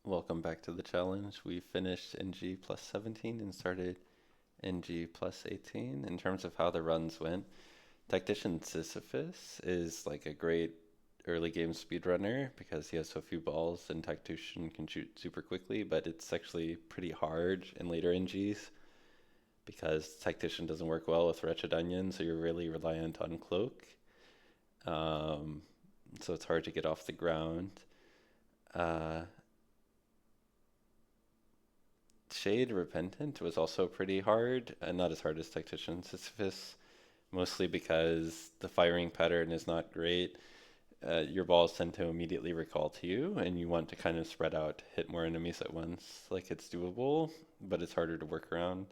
Welcome back to the challenge. We finished NG plus 17 and started NG plus 18. In terms of how the runs went, Tactician Sisyphus is like a great early game speedrunner because he has so few balls and Tactician can shoot super quickly, but it's actually pretty hard in later NGs because Tactician doesn't work well with Wretched Onion, so you're really reliant on Cloak. Um, so it's hard to get off the ground. Uh, Shade Repentant was also pretty hard, and not as hard as Tactician Sisyphus, mostly because the firing pattern is not great. Your balls tend to immediately recall to you, and you want to kind of spread out, hit more enemies at once. Like it's doable, but it's harder to work around.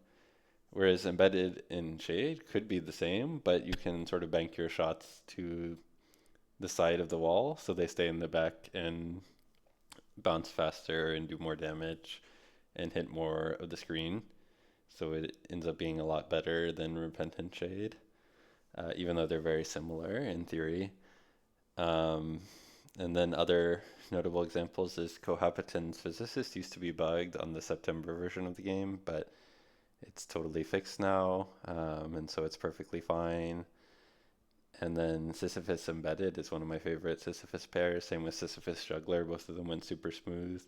Whereas embedded in Shade could be the same, but you can sort of bank your shots to the side of the wall so they stay in the back and bounce faster and do more damage and hit more of the screen. So it ends up being a lot better than Repentant Shade, even though they're very similar in theory. Um, and then other notable examples is Cohabitants Physicist used to be bugged on the September version of the game, but it's totally fixed now, and so it's perfectly fine. And then Sisyphus Embedded is one of my favorite Sisyphus pairs. Same with Sisyphus Juggler. Both of them went super smooth.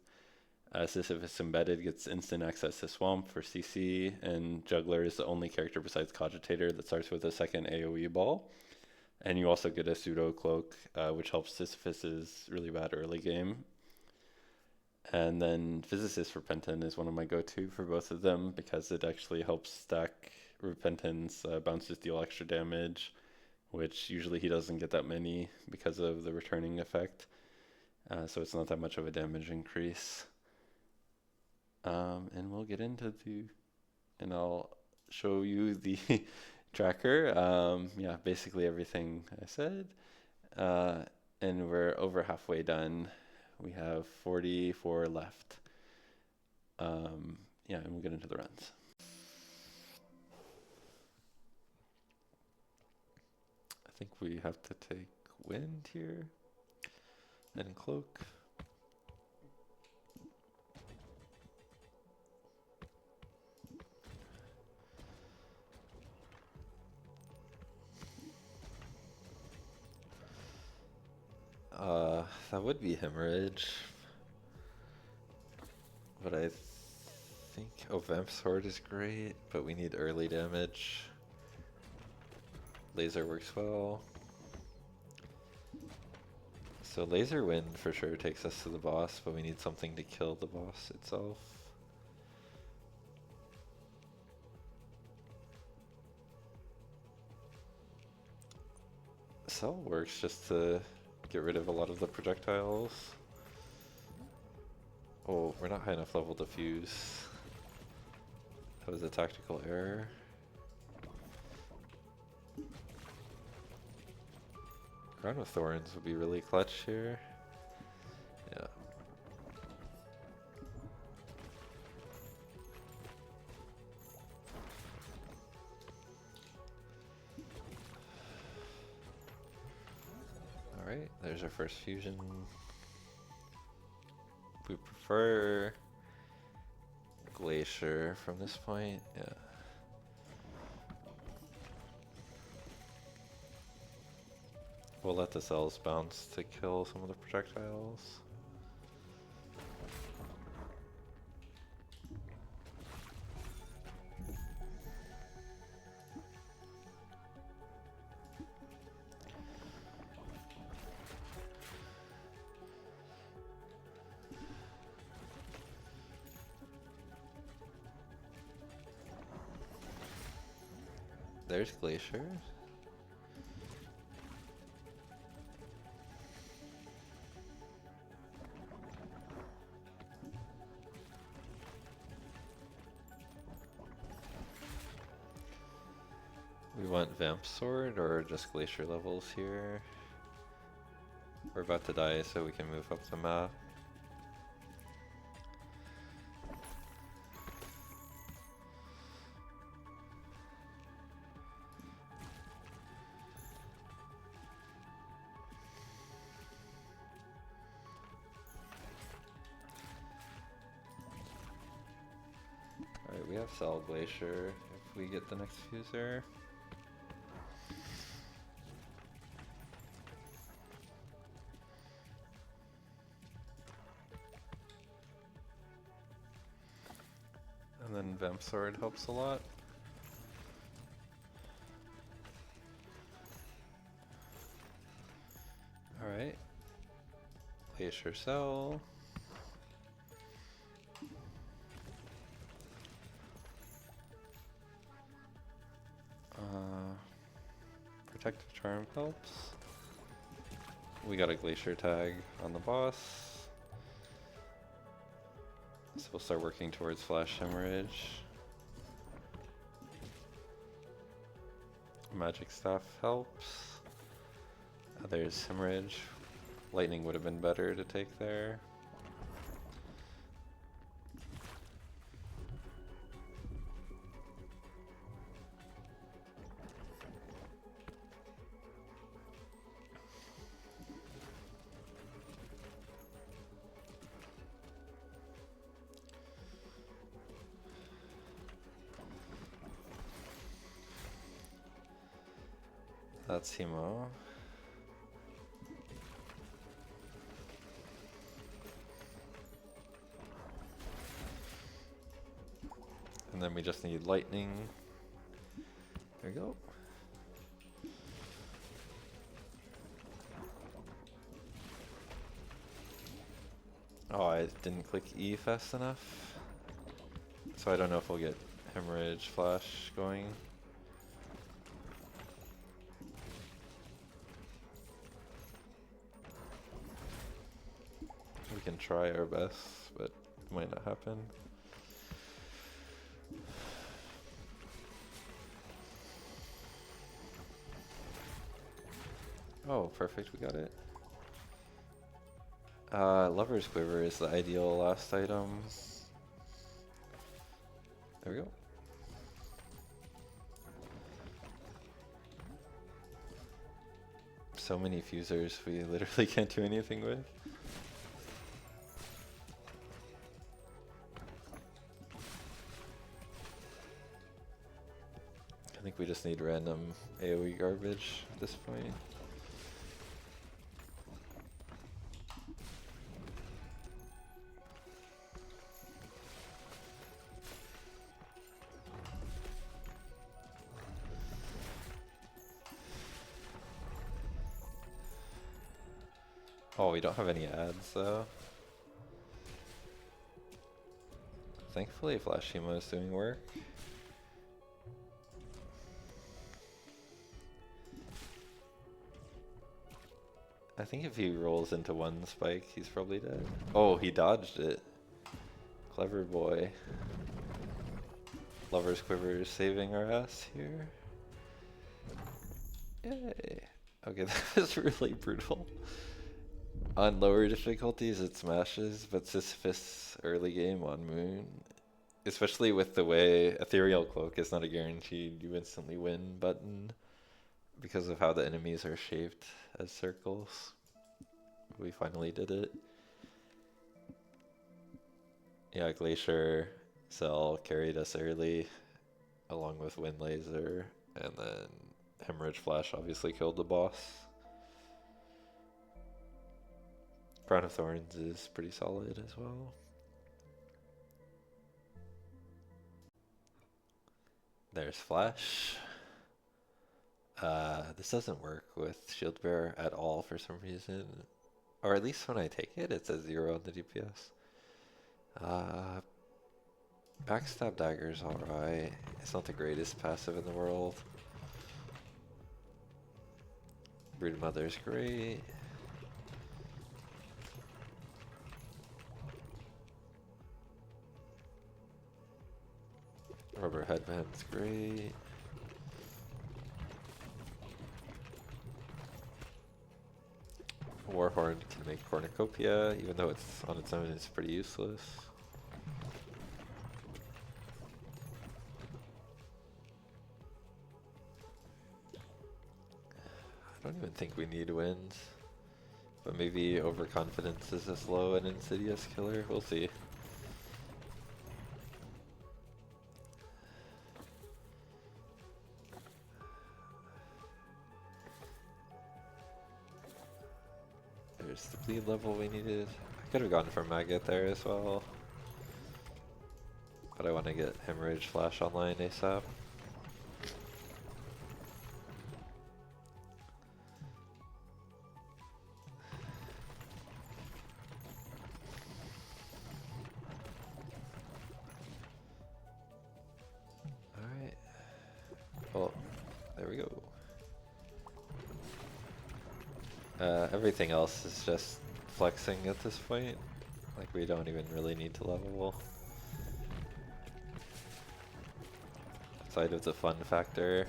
Sisyphus Embedded gets instant access to Swamp for CC, and Juggler is the only character besides Cogitator that starts with a second AoE ball. And you also get a pseudo cloak, which helps Sisyphus's really bad early game. And then Physicist Repentant is one of my go-to for both of them because it actually helps stack Repentance, bounces deal extra damage, which usually he doesn't get that many because of the returning effect. So it's not that much of a damage increase. And we'll get into and I'll show you the tracker. Yeah, basically everything I said. Uh, and we're over halfway done. We have 44 left. Yeah, and we'll get into the runs. I think we have to take wind here and cloak. That would be hemorrhage, but I think Vamp Sword is great, but we need early damage. Laser works well. So Laser Wind for sure takes us to the boss, but we need something to kill the boss itself. Cell works just to get rid of a lot of the projectiles. Oh, we're not high enough level to fuse. That was a tactical error. Crown of Thorns would be really clutch here. Yeah. Alright, there's our first fusion. We prefer Glacier from this point, yeah. We'll let the cells bounce to kill some of the projectiles. There's Glacier. We want Vamp Sword or just Glacier levels here. We're about to die, so we can move up the map. We have Cell Glacier if we get the next fuser. And then Vamp Sword helps a lot. Alright. Glacier Cell. Protective Charm helps. We got a Glacier tag on the boss. So we'll start working towards Flash Hemorrhage. Magic Staff helps. There's Hemorrhage. Lightning would have been better to take there. That's Hemo. And then we just need lightning. There we go. Oh, I didn't click E fast enough. So I don't know if we'll get Hemorrhage Flash going. We can try our best, but it might not happen. Oh, perfect, we got it. Lover's Quiver is the ideal last item. There we go. So many fusers we literally can't do anything with. I think we just need random AoE garbage at this point. Oh, we don't have any ads though. Thankfully Flash Hemo is doing work. I think if he rolls into one spike, he's probably dead. Oh, he dodged it. Clever boy. Lover's Quiver is saving our ass here. Yay. Okay, that was really brutal. On lower difficulties it smashes, but Sisyphus early game on Moon, especially with the way Ethereal Cloak is not a guaranteed you instantly win button because of how the enemies are shaped as circles. We finally did it. Yeah, Glacier Cell carried us early along with Wind Laser, and then Hemorrhage Flash obviously killed the boss. Crown of Thorns is pretty solid as well. There's Flash. This doesn't work with Shieldbearer at all for some reason. Or at least when I take it, it says 0 on the DPS. Backstab Dagger's alright. It's not the greatest passive in the world. Brood Mother's great. Rubber Headband's great. Warhorn can make Cornucopia, even though it's on its own, it's pretty useless. I don't even think we need wins, but maybe Overconfidence is a slow and insidious killer. We'll see. There's the bleed level we needed. I could have gone for Maggot there as well. But I want to get Hemorrhage Flash online ASAP. Alright. Well, there we go. Everything else is just flexing at this point. Like, we don't even really need to level. Outside of the fun factor.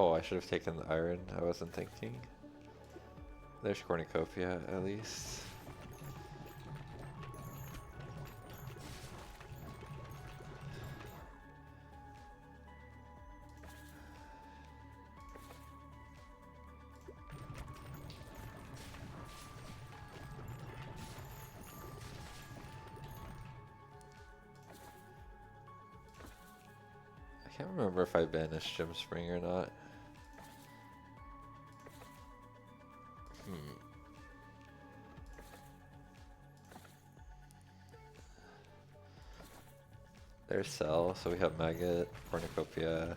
Oh, I should have taken the iron. I wasn't thinking. There's Cornucopia, at least. I can't remember if I banished Gem Spring or not. There's Cell, so we have Maggot, Cornucopia.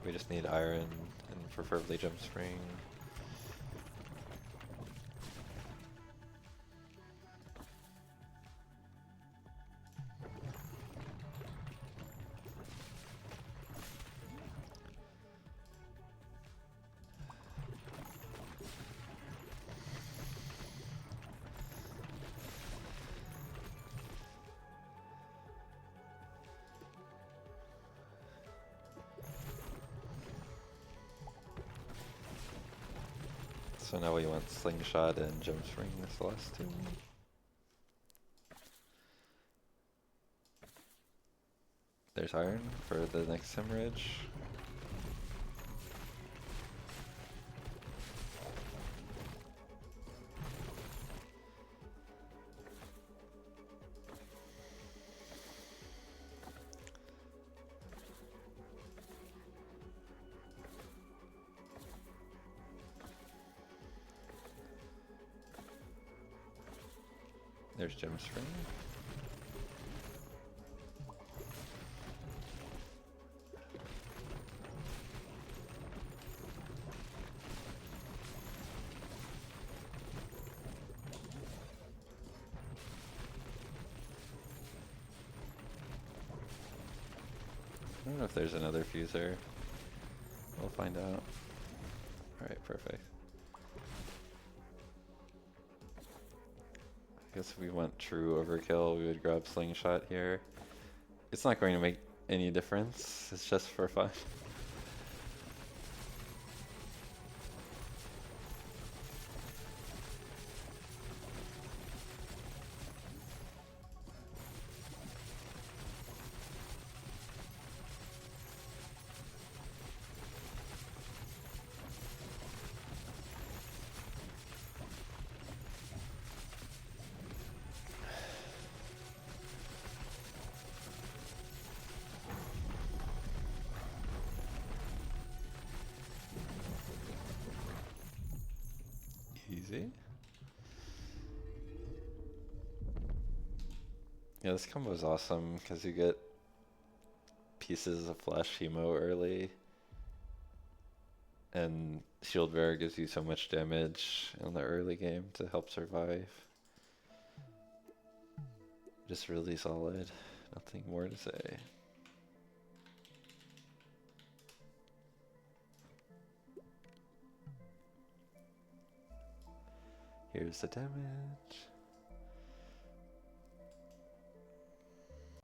We just need Iron and preferably Gem Spring. So now we want Slingshot and Gem Spring this last two. There's Iron for the next Hemorrhage. There's Gem Spring. I don't know if there's another fuser. We'll find out. Alright, perfect. I guess if we want true overkill, we would grab Slingshot here. It's not going to make any difference, it's just for fun. Easy. Yeah, this combo is awesome because you get pieces of flash hemo early, and Shieldbearer gives you so much damage in the early game to help survive. Just really solid. Nothing more to say. Here's the damage.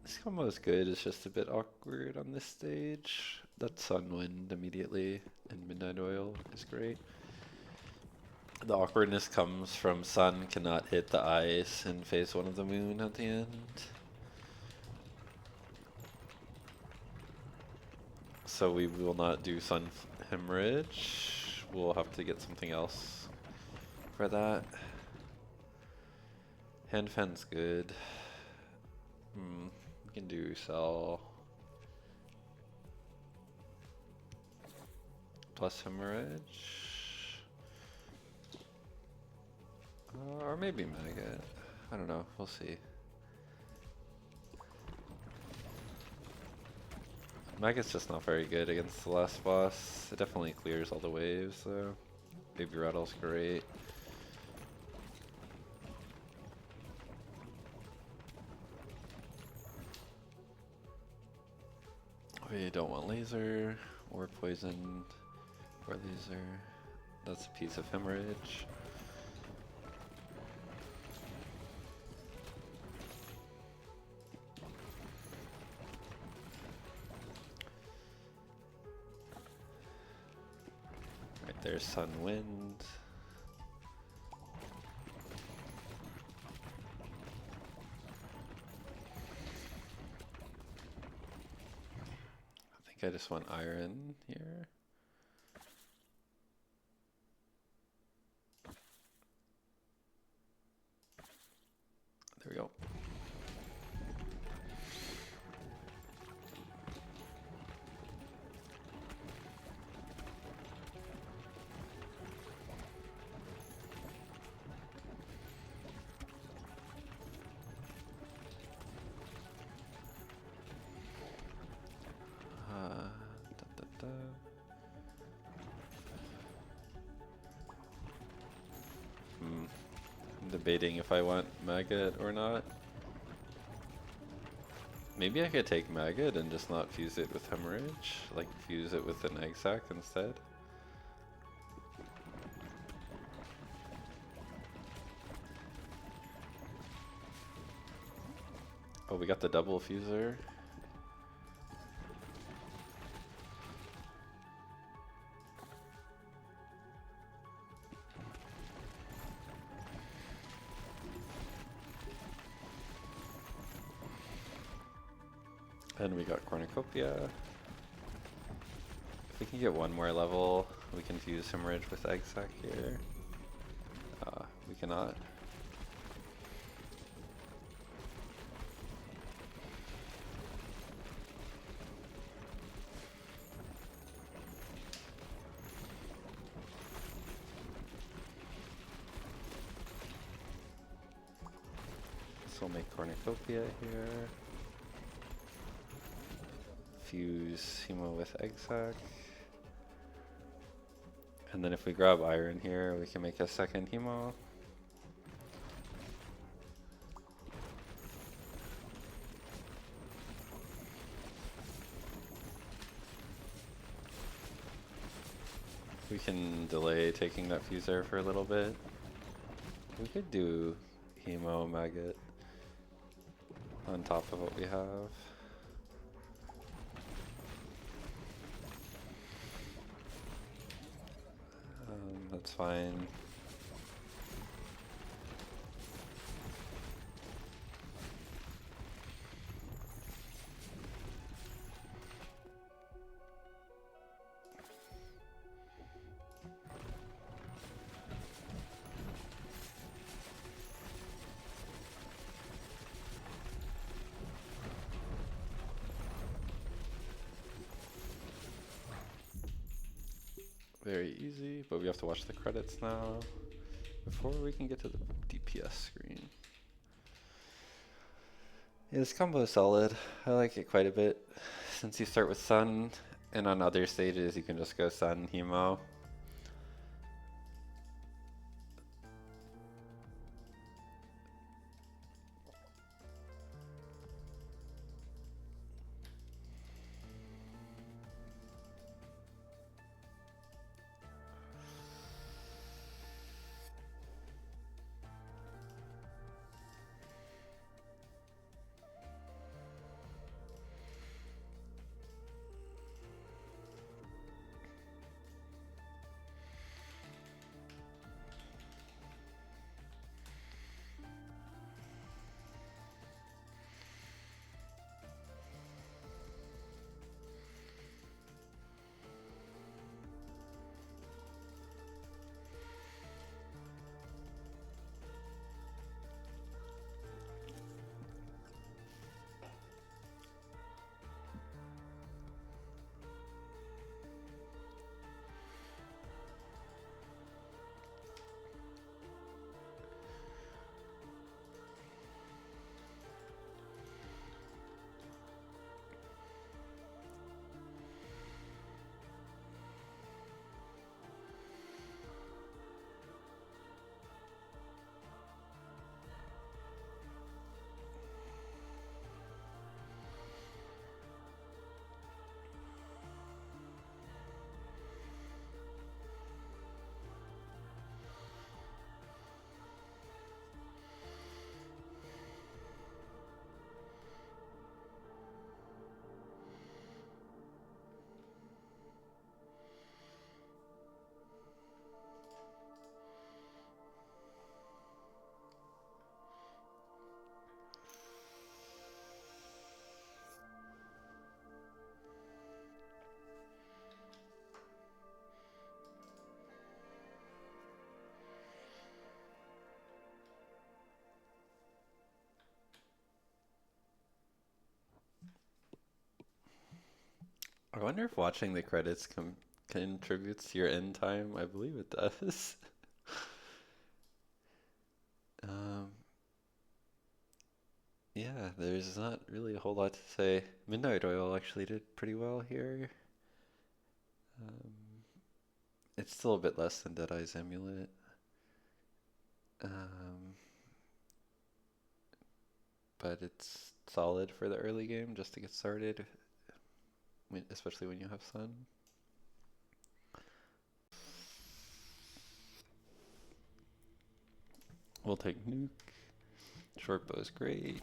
This combo is good, it's just a bit awkward on this stage. That Sunwind immediately and Midnight Oil is great. The awkwardness comes from Sun cannot hit the ice in phase 1 of the moon at the end. So we will not do Sun Hemorrhage. We'll have to get something else for that. Hand Fen's good. We can do Cell plus Hemorrhage. Or maybe Maggot. I don't know. We'll see. Maggot's just not very good against the last boss. It definitely clears all the waves though. Baby Rattle's great. We don't want laser or poison or laser. That's a piece of hemorrhage. Right there's Sun Wind. I just want iron here. There we go. I'm debating if I want Maggot or not. Maybe I could take Maggot and just not fuse it with Hemorrhage, like fuse it with an Egg Sac instead. Oh, we got the double fuser. And we got Cornucopia. If we can get one more level, we can fuse Hemorrhage with Egg Sac here. We cannot. So we'll make Cornucopia here. Fuse Hemo with Egg Sac. And then if we grab iron here, we can make a second Hemo. We can delay taking that fuser for a little bit. We could do Hemo Maggot on top of what we have. That's fine. Very easy, but we have to watch the credits now before we can get to the DPS screen. Yeah, this combo is solid. I like it quite a bit. Since you start with Sun, and on other stages you can just go Sun, Hemo. I wonder if watching the credits contributes to your end time. I believe it does. Um, yeah, there's not really a whole lot to say. Midnight Oil actually did pretty well here. Um, it's still a bit less than Deadeye's Amulet. Um, but it's solid for the early game just to get started, especially when you have Sun. We'll take Nuke. Short bow is great.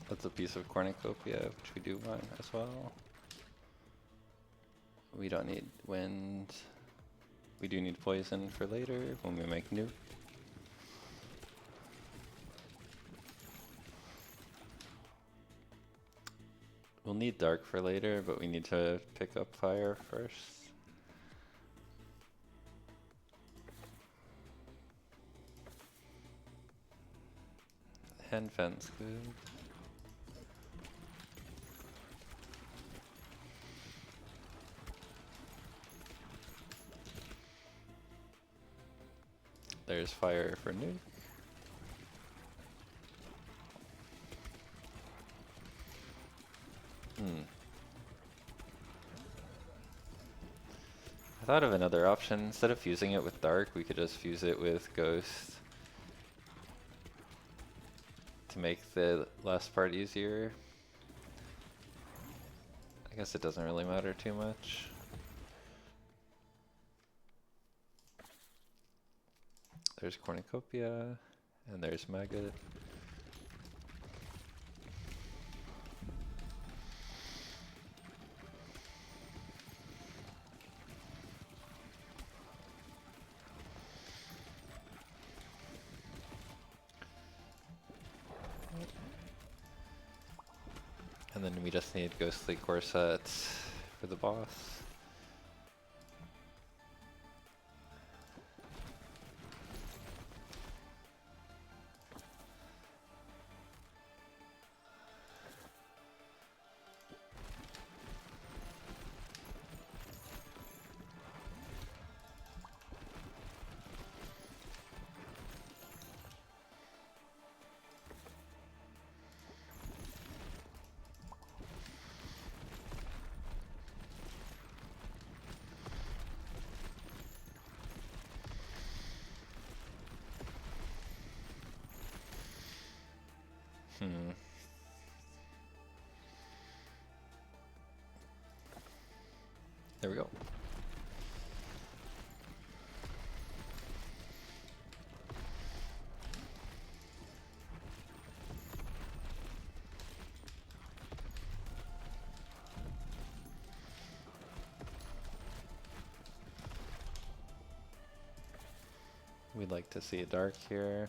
That's a piece of cornucopia, which we do want as well. We don't need wind. We do need poison for later when we make Nuke. We'll need dark for later, but we need to pick up fire first. Hand fence, good. There's fire for Nuke. I thought of another option. Instead of fusing it with dark, we could just fuse it with ghost to make the last part easier. I guess it doesn't really matter too much. There's cornucopia, and there's maggot. And then we just need ghostly corsets for the boss. There we go. We'd like to see a dark here.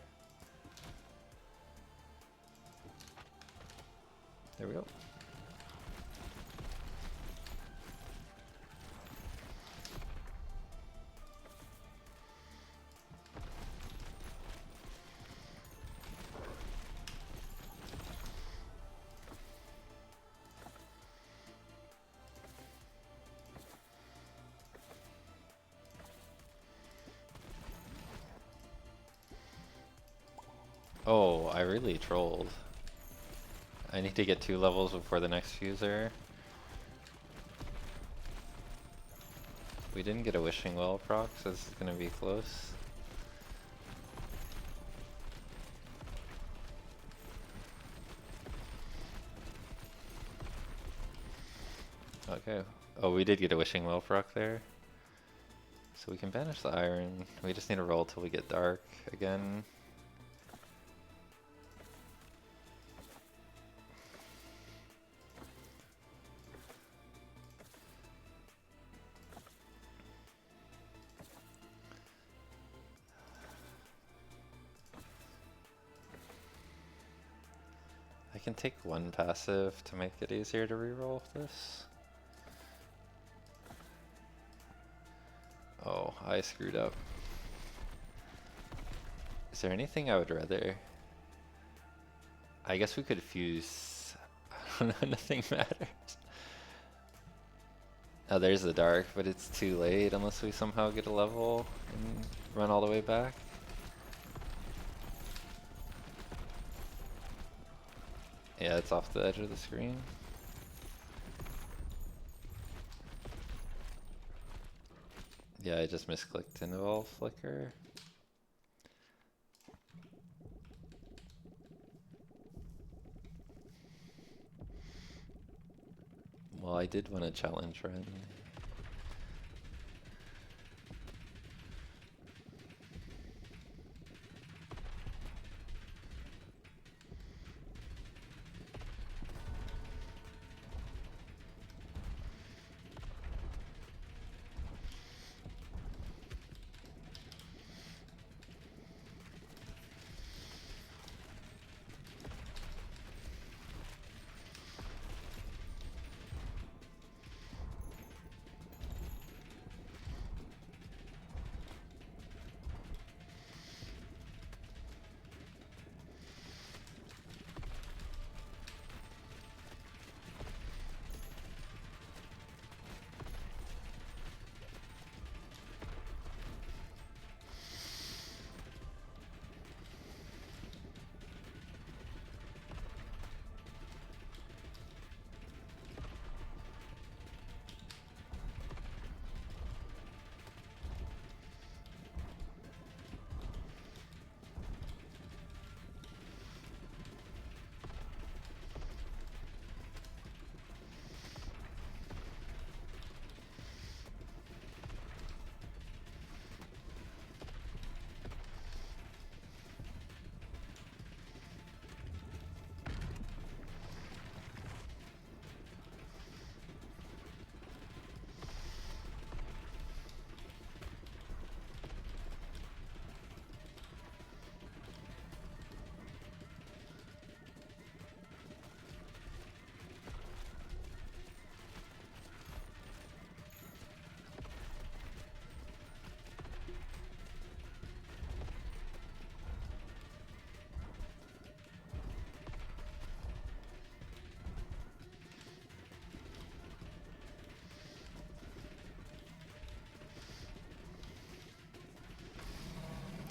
There we go. Oh, I really trolled. I need to get 2 levels before the next fuser. We didn't get a wishing well proc, so this is gonna be close. Okay. Oh, we did get a wishing well proc there. So we can banish the iron. We just need to roll till we get dark again. I can take 1 passive to make it easier to reroll this. Oh, I screwed up. Is there anything I would rather? I guess we could fuse. I don't know, nothing matters. Oh, there's the dark, but it's too late unless we somehow get a level and run all the way back. Yeah, it's off the edge of the screen. Yeah, I just misclicked involve flicker. Well, I did want a challenge run.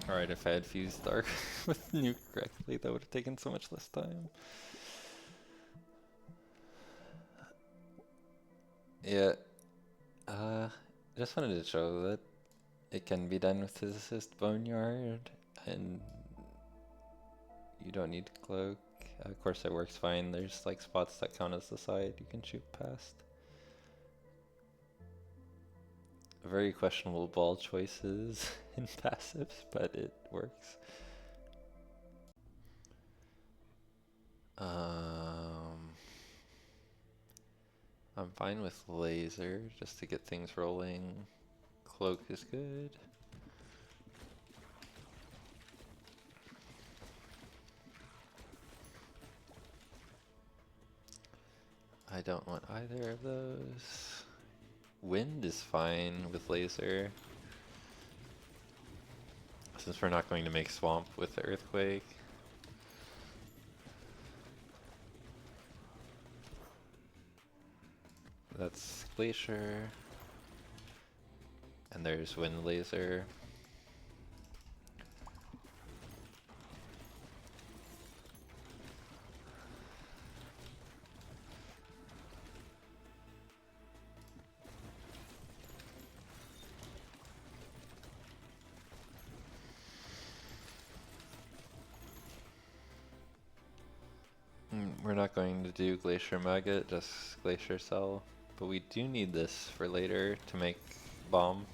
Alright, if I had fused dark with nuke correctly, that would have taken so much less time. Yeah, just wanted to show that it can be done with Physicist Boneyard, and you don't need to cloak. Of course, it works fine. There's like spots that count as the side you can shoot past. Very questionable ball choices in passives, but it works. I'm fine with laser just to get things rolling. Cloak is good. I don't want either of those. Wind is fine with laser. Since we're not going to make swamp with the earthquake. That's glacier. And there's wind laser. We're not going to do Glacier Maggot, just Glacier Cell. But we do need this for later to make bomb.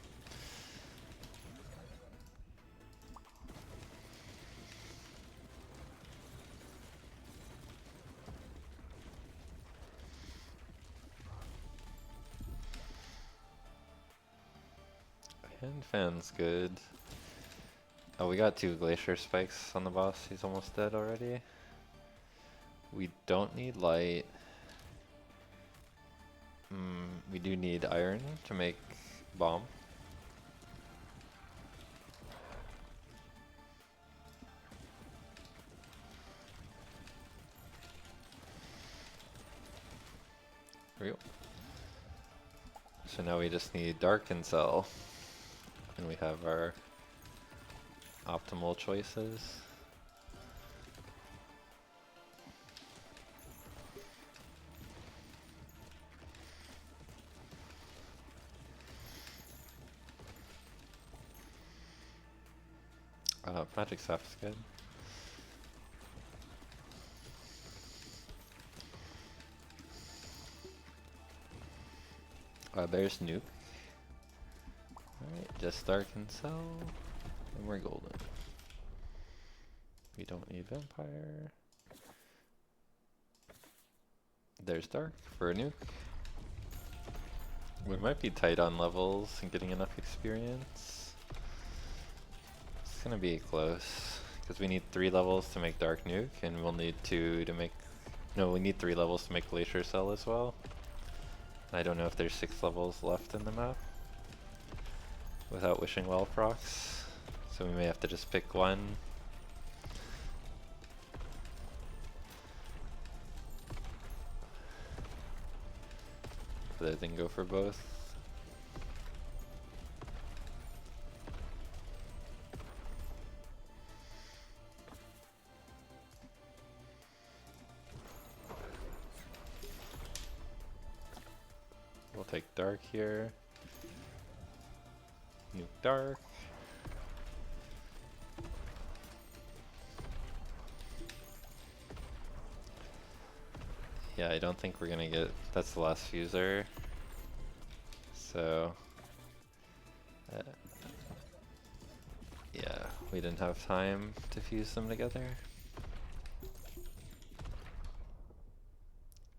Hand fan's good. Oh, we got 2 Glacier Spikes on the boss. He's almost dead already. We don't need light. We do need iron to make bomb. There we go. So now we just need Dark and Cell. And we have our optimal choices. Magic Staff is good. There's Nuke. Alright, just Dark and Cell, and we're golden. We don't need Vampire. There's Dark for a Nuke. We might be tight on levels and getting enough experience. It's gonna be close, because we need 3 levels to make Dark Nuke, and we'll need 2 to make... No, we need 3 levels to make Glacier Cell as well. I don't know if there's 6 levels left in the map without Wishing Well procs, so we may have to just pick one. Rather than go for both. We'll take Dark here. Nuke Dark. Yeah, I don't think we're gonna get... That's the last fuser. So... yeah, we didn't have time to fuse them together.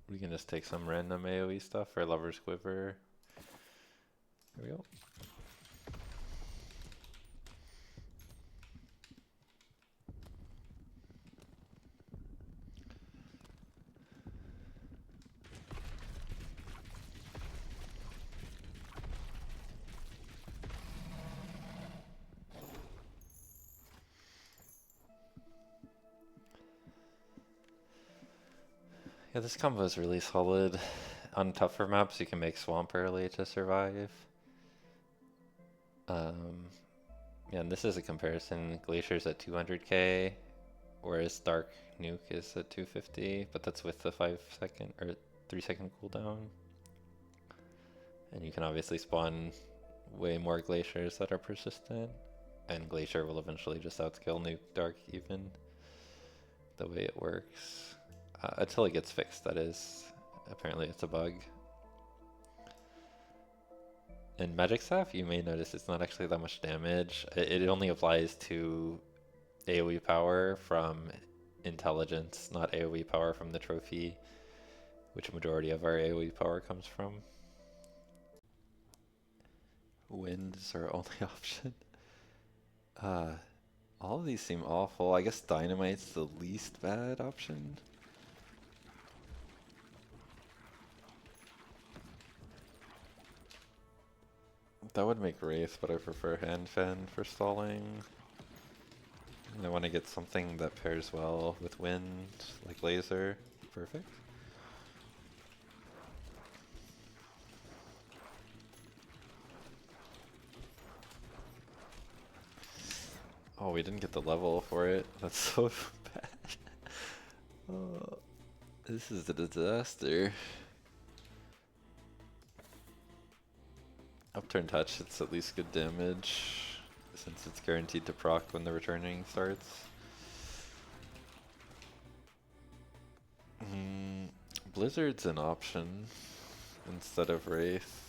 We can just take some random AoE stuff for Lover's Quiver. There we go. Yeah, this combo is really solid. On tougher maps, you can make Swamp early to survive. Yeah, and this is a comparison. Glacier's at 200k, whereas Dark Nuke is at 250, but that's with the 5-second or 3-second cooldown. And you can obviously spawn way more Glaciers that are persistent, and Glacier will eventually just outskill Nuke Dark even, the way it works. Until it gets fixed, that is. Apparently it's a bug. In Magic Staff, you may notice it's not actually that much damage. It only applies to AoE power from intelligence, not AoE power from the trophy, which a majority of our AoE power comes from. Wind is our only option. All of these seem awful. I guess Dynamite's the least bad option. That would make Wraith, but I prefer Hand Fan for stalling. And I want to get something that pairs well with Wind, like Laser. Perfect. Oh, we didn't get the level for it. That's so bad. Oh, this is a disaster. Upturn Touch, it's at least good damage, since it's guaranteed to proc when the returning starts. Blizzard's an option instead of Wraith.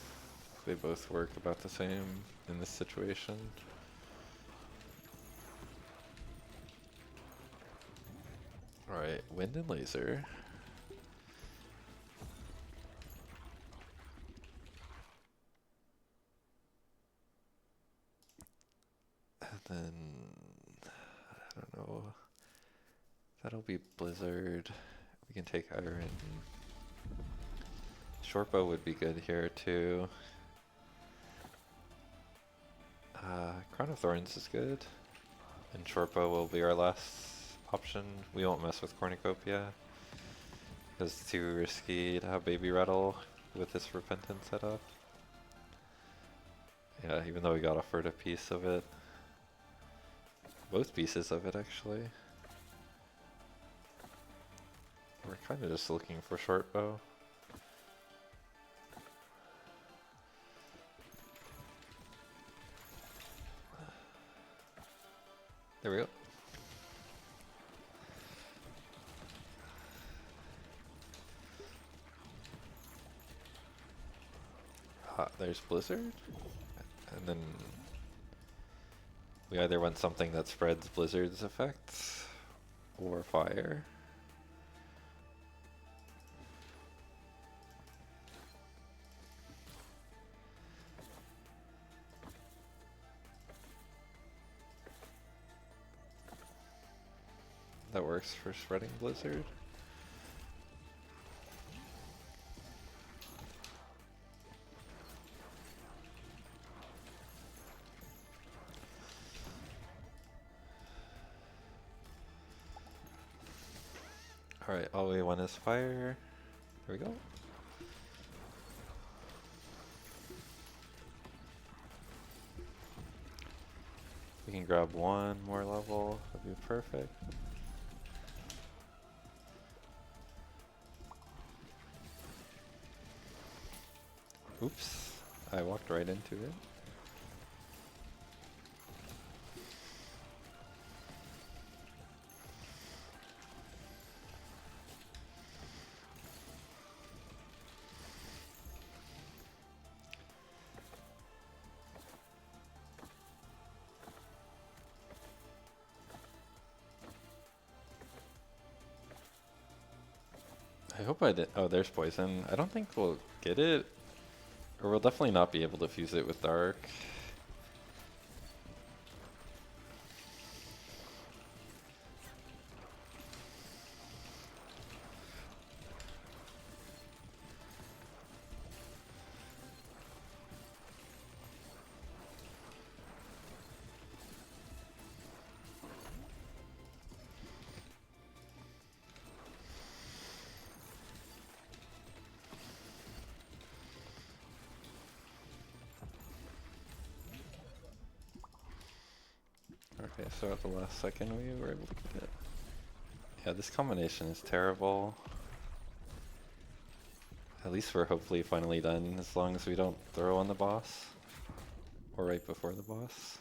They both work about the same in this situation. Alright, Wind and Laser. Then, I don't know, that'll be Blizzard. We can take Iron. Shortbow would be good here too. Crown of Thorns is good. And Shortbow will be our last option. We won't mess with Cornucopia, because it's too risky to have Baby Rattle with this Repentant setup. Yeah, even though we got offered a piece of it. Both pieces of it, actually. We're kind of just looking for short bow. There we go. There's Blizzard. And then we either want something that spreads Blizzard's effects or fire. That works for spreading Blizzard. Alright, all we want is fire. There we go. We can grab one more level, that'd be perfect. Oops, I walked right into it. I hope I did. Oh, there's poison. I don't think we'll get it. Or we'll definitely not be able to fuse it with dark. Okay, so at the last second we were able to get it. Yeah, this combination is terrible. At least we're hopefully finally done, as long as we don't throw on the boss. Or right before the boss.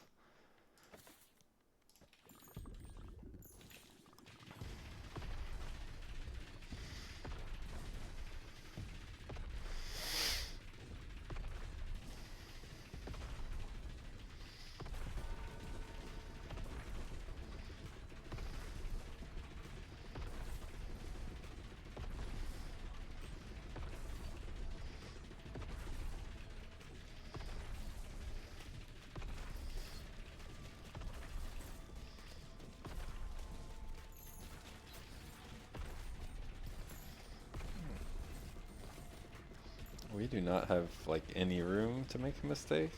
We do not have like any room to make a mistake.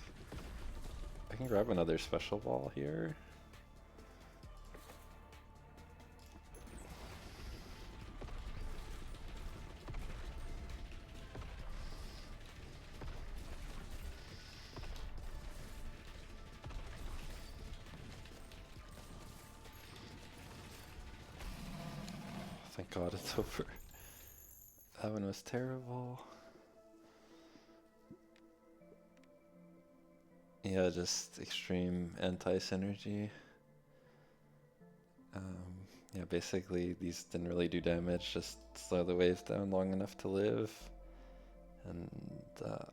I can grab another special ball here. Thank God it's over. That one was terrible. Yeah, just extreme anti-synergy. Yeah, basically these didn't really do damage, just slow the waves down long enough to live. And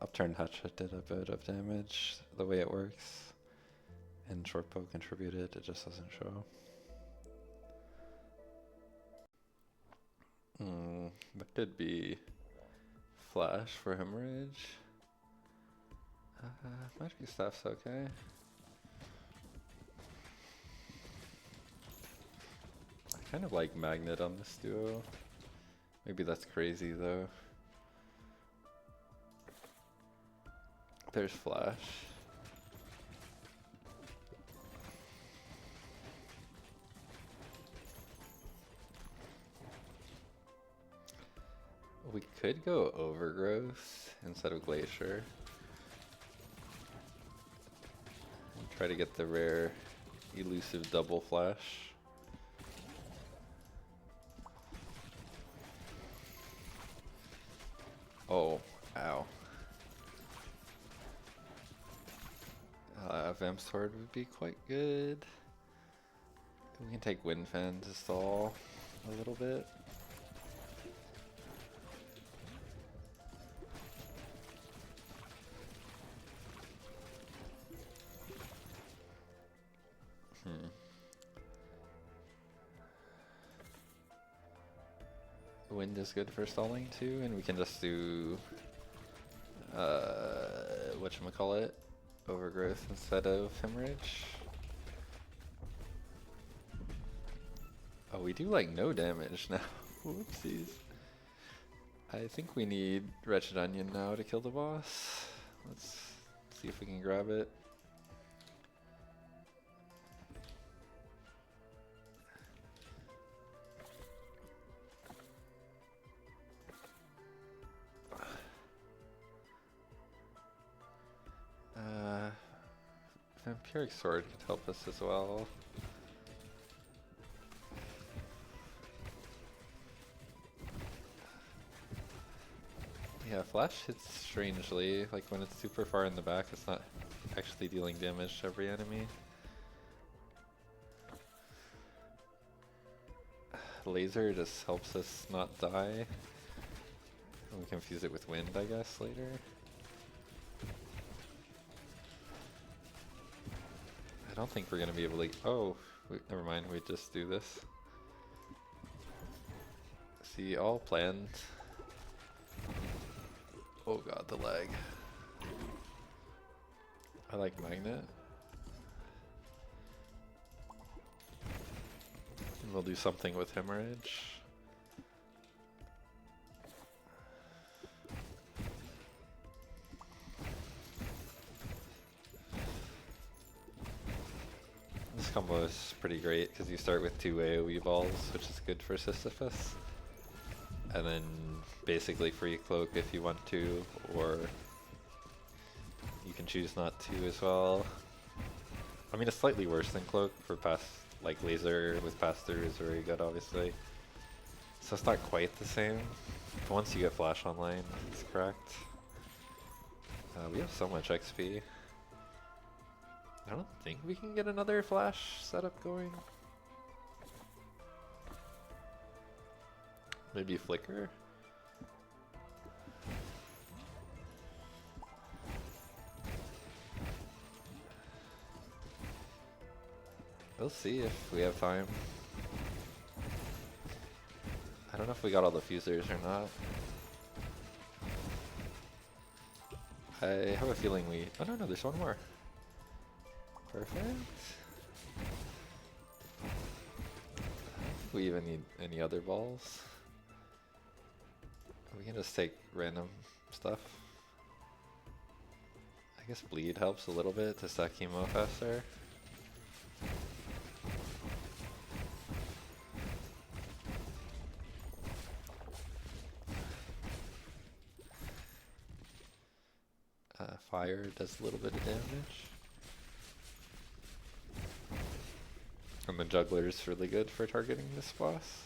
Upturned Hatchet did a bit of damage, the way it works. And Shortbow contributed, it just doesn't show. That could be Flash for Hemorrhage. Magic Staff's okay. I kind of like Magnet on this duo. Maybe that's crazy though. There's Flash. We could go Overgrowth instead of Glacier. And try to get the rare elusive double flash. Oh, ow. Vamp Sword would be quite good. We can take Wind Fan to stall a little bit. Wind is good for stalling too, and we can just do whatchamacallit, Overgrowth instead of Hemorrhage. Oh, we do like no damage now. Whoopsies. I think we need Wretched Onion now to kill the boss. Let's see if we can grab it. Vampiric Sword could help us as well. Yeah, Flash hits strangely. Like when it's super far in the back, it's not actually dealing damage to every enemy. Laser just helps us not die. And we can fuse it with Wind, I guess, later. I don't think we're gonna be able to. Oh, never mind. We just do this. See, all planned. Oh god, the lag. I like Magnet. And we'll do something with Hemorrhage. This combo is pretty great because you start with 2 AoE balls, which is good for Sisyphus. And then basically free cloak if you want to, or you can choose not to as well. I mean, it's slightly worse than cloak for pass, like laser with pass through is very good, obviously. So it's not quite the same. But once you get flash online, it's correct. We have so much XP. I don't think we can get another flash setup going. Maybe Flicker? We'll see if we have time. I don't know if we got all the fusers or not. I have a feeling we... Oh no, there's one more. Perfect. We even need any other balls. We can just take random stuff. I guess bleed helps a little bit to stack chemo faster. Fire does a little bit of damage. And the Juggler is really good for targeting this boss.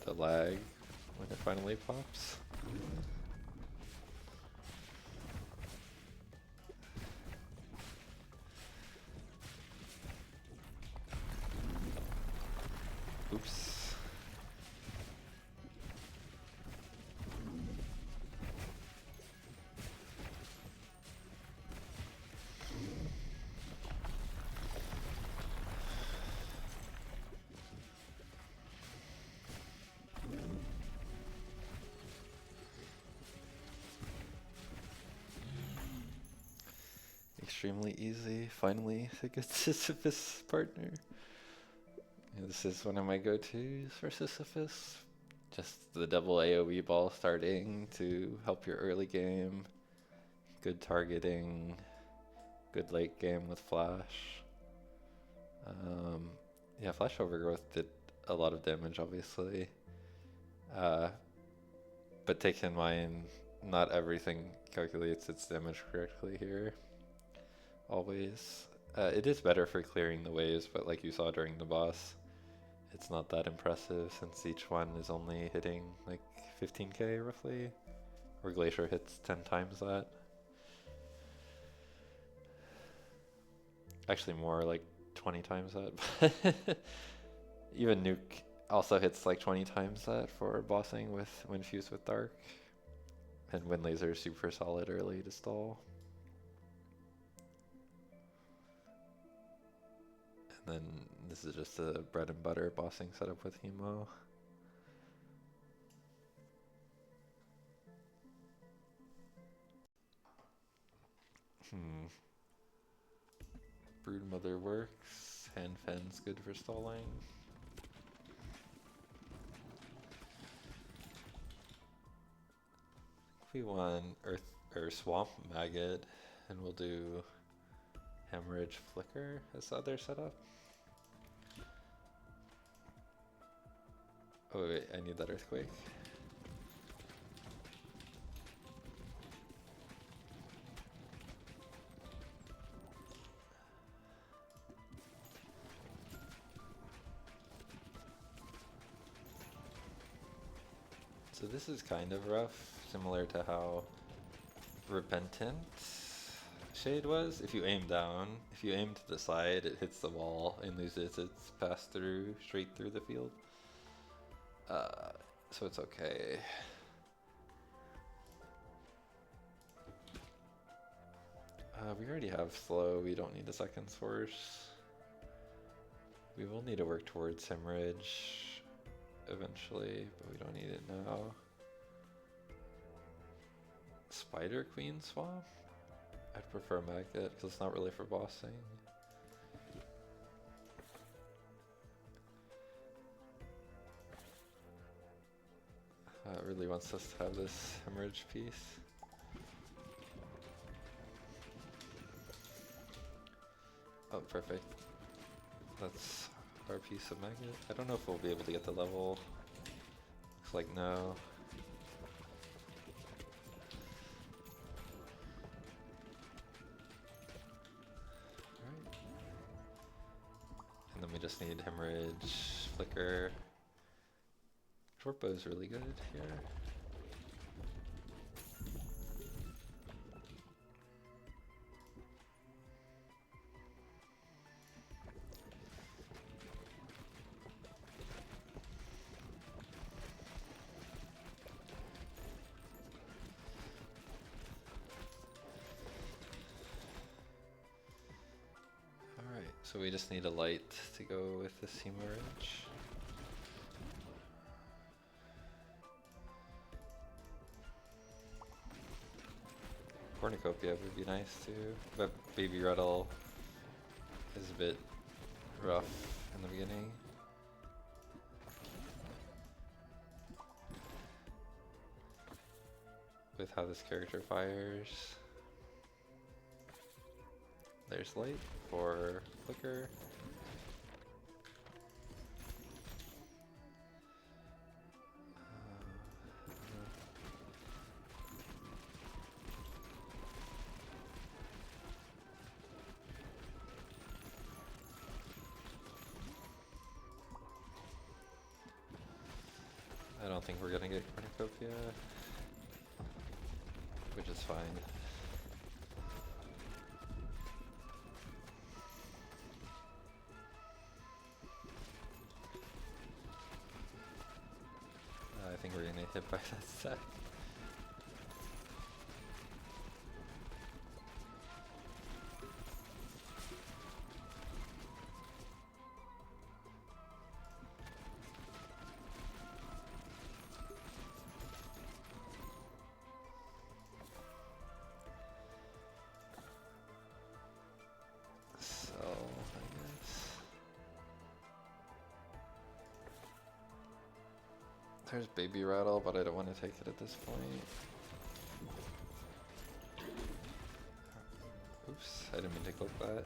The lag when it finally pops. Oops. Extremely easy, finally, to get Sisyphus partner. Yeah, this is one of my go-tos for Sisyphus. Just the double AoE ball starting to help your early game. Good targeting. Good late game with Flash. Yeah, Flash Overgrowth did a lot of damage, obviously. Uh, but take in mind, not everything calculates its damage correctly here. Always. It is better for clearing the waves, but like you saw during the boss, it's not that impressive since each one is only hitting like 15k roughly, or Glacier hits 10 times that. Actually more, like 20 times that. Even Nuke also hits like 20 times that for bossing with when fused with Dark. And Wind Laser is super solid early to stall. And then this is just a bread and butter bossing setup with Hemo. Broodmother works. Hand Fen's good for stalling. We want Earth or Swamp Maggot, and we'll do Hemorrhage Flicker as the other setup. Oh wait, I need that Earthquake. So this is kind of rough, similar to how Repentant Shade was. If you aim down, if you aim to the side, it hits the wall and loses its pass through straight through the field. So it's okay. We already have slow, we don't need a second source. We will need to work towards Hemorrhage eventually, but we don't need it now. Spider Queen Swamp? I'd prefer Magnet because it's not really for bossing. It really wants us to have this Hemorrhage piece. Oh, perfect. That's our piece of Magnet. I don't know if we'll be able to get the level. Looks like no. Alright. And then we just need Hemorrhage, Flicker. Torpo is really good here. So we just need a light to go with this Hemorrhage. Cornucopia would be nice too, but Baby Rattle is a bit rough in the beginning. With how this character fires. There's light for Flicker. I don't think we're gonna get Cornucopia, which is fine. I think we're gonna get hit by that stack. There's Baby Rattle, but I don't want to take it at this point. Oops, I didn't mean to click that.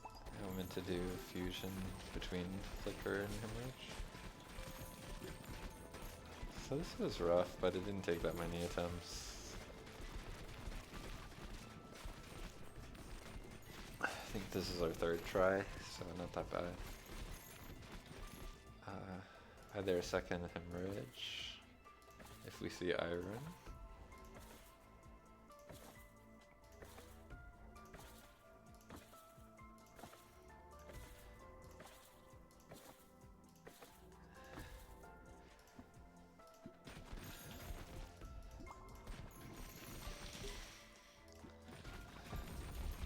I'm wanted to do fusion between Flicker and Hemorrhage. So this was rough, but it didn't take that many attempts. I think this is our third try, so not that bad. Either a second Hemorrhage, if we see Iron.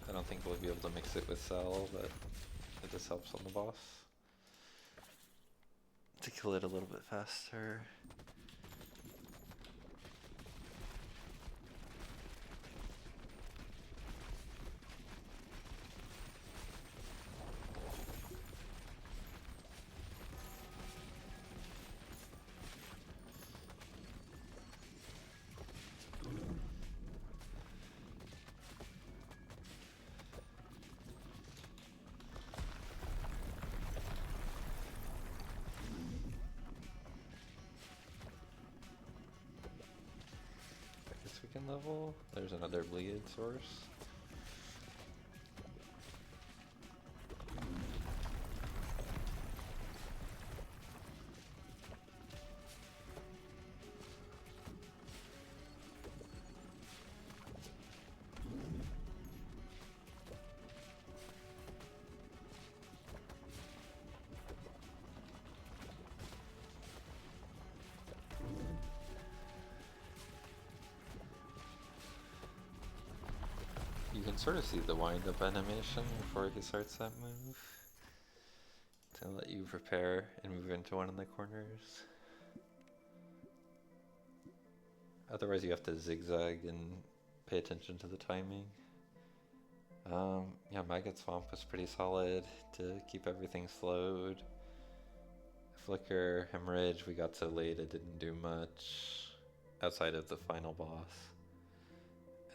I don't think we'll be able to mix it with Cell, but it just helps on the boss to kill it a little bit faster. Level. There's another bleed source. You can sort of see the wind-up animation before he starts that move to let you prepare and move into one of the corners. Otherwise you have to zigzag and pay attention to the timing. Yeah, Maggot Swamp was pretty solid to keep everything slowed. Flicker, Hemorrhage, we got so late it didn't do much outside of the final boss.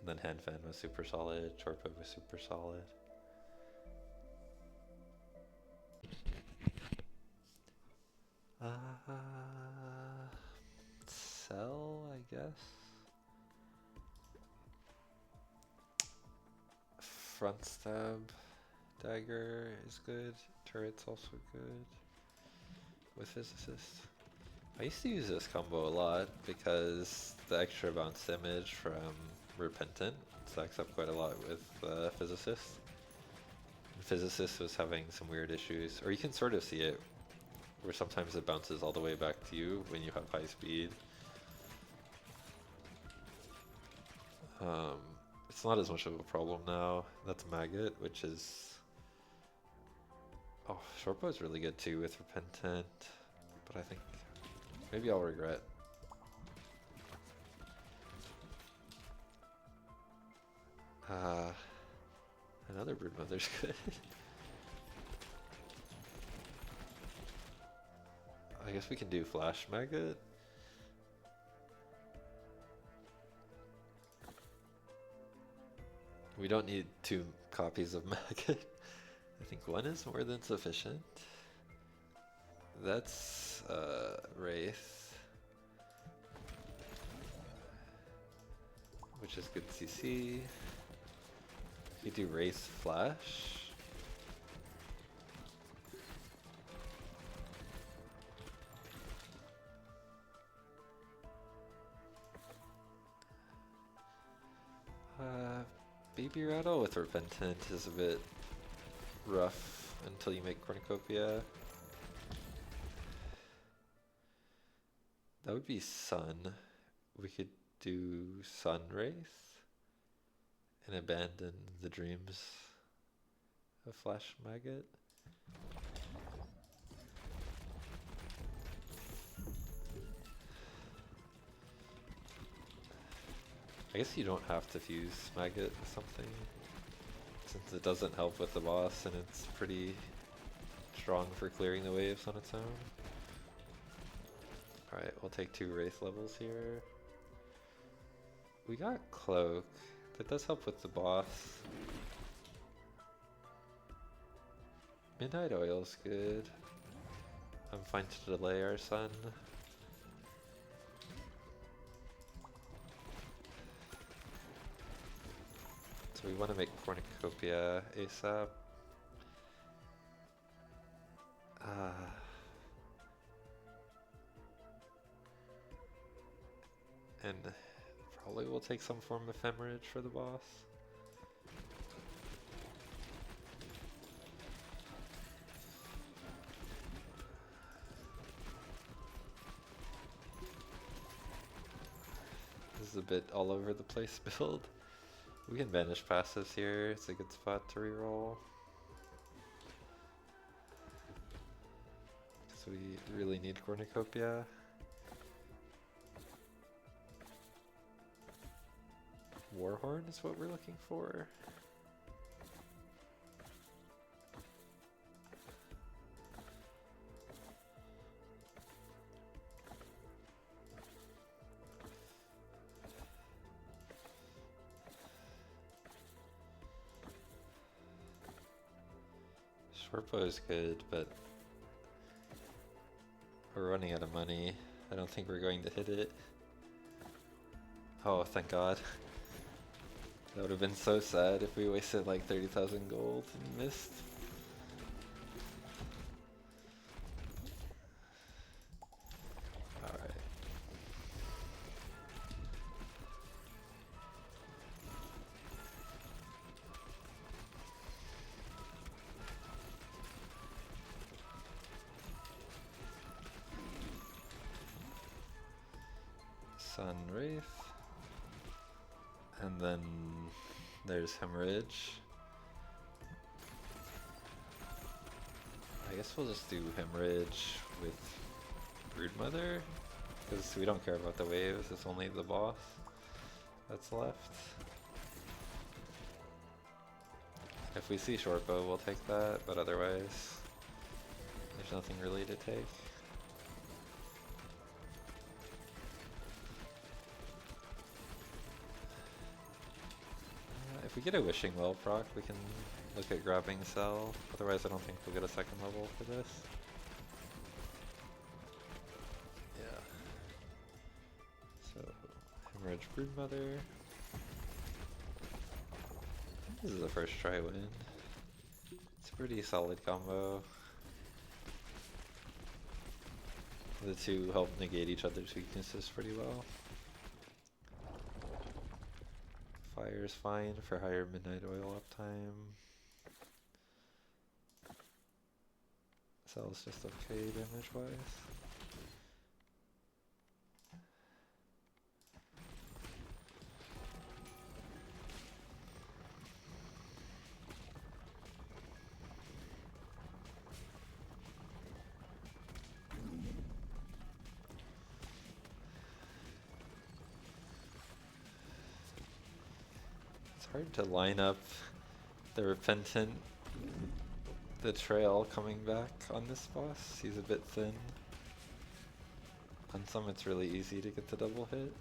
And then Hand Fan was super solid, Torpo was super solid. Cell, I guess. Front stab dagger is good. Turret's also good with Physicist. I used to use this combo a lot because the extra bounce damage from Repentant stacks up quite a lot with Physicist. Physicist was having some weird issues, or you can sort of see it, where sometimes it bounces all the way back to you when you have high speed. It's not as much of a problem now. That's Maggot, which is... Oh, Shortbow is really good too with Repentant, but I think maybe I'll regret. Another Broodmother's good. I guess we can do Flash Maggot. We don't need 2 copies of Maggot. I think 1 is more than sufficient. That's Wraith, which is good CC. You do Wraith Flash. Baby Rattle with Repentant is a bit rough until you make Cornucopia. That would be Sun. We could do Sun Wraith and abandon the dreams of Flash Maggot. I guess you don't have to fuse Maggot with something, since it doesn't help with the boss and it's pretty strong for clearing the waves on its own. Alright, we'll take 2 Wraith levels here. We got Cloak. That does help with the boss. Midnight Oil's good. I'm fine to delay our sun. So we want to make Cornucopia ASAP. And probably we'll take some form of Ephemerage for the boss. This is a bit all over the place build. We can banish passives here, it's a good spot to reroll. Because we really need Cornucopia. Warhorn is what we're looking for. Shortbow is good, but we're running out of money. I don't think we're going to hit it. Oh, thank God. That would have been so sad if we wasted like 30,000 gold and missed. Alright. Sun Wraith. And then there's Hemorrhage. I guess we'll just do Hemorrhage with Broodmother, because we don't care about the waves, it's only the boss that's left. If we see Shortbow, we'll take that, but otherwise, there's nothing really to take. If we get a Wishing Well proc, we can look at grabbing Cell. Otherwise, I don't think we'll get a second level for this. Yeah. So, Hemorrhage Broodmother. This is the first try win. It's a pretty solid combo. The two help negate each other's weaknesses pretty well. Fire's fine for higher Midnight Oil uptime. Cell's just okay damage wise. Hard to line up the Repentant, the trail coming back on this boss. He's a bit thin. On some it's really easy to get the double hit.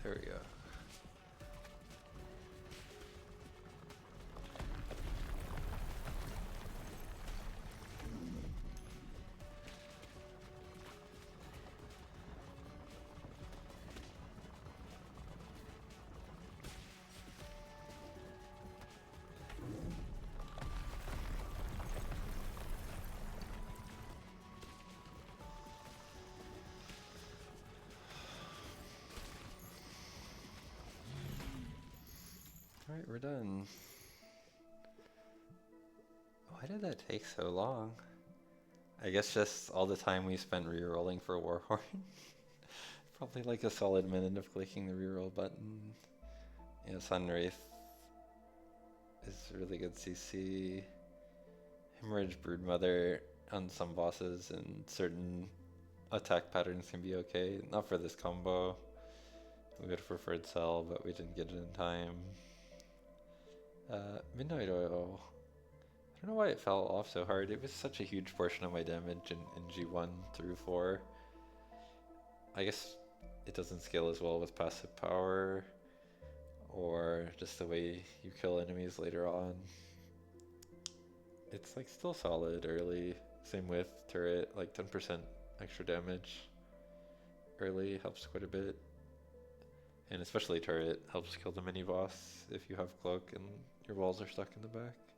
There we go. Alright, we're done. Why did that take so long? I guess just all the time we spent re-rolling for Warhorn. Probably like a solid minute of clicking the reroll button. Yeah, Sunwraith is really good CC. Hemorrhage Broodmother on some bosses and certain attack patterns can be okay. Not for this combo. We would have preferred Cell, but we didn't get it in time. Midnight Oil. I don't know why it fell off so hard. It was such a huge portion of my damage in G1 through 4. I guess it doesn't scale as well with passive power, or just the way you kill enemies later on. it's like still solid early. Same with turret, like 10% extra damage early helps quite a bit. And especially turret helps kill the mini boss if you have cloak and your walls are stuck in the back.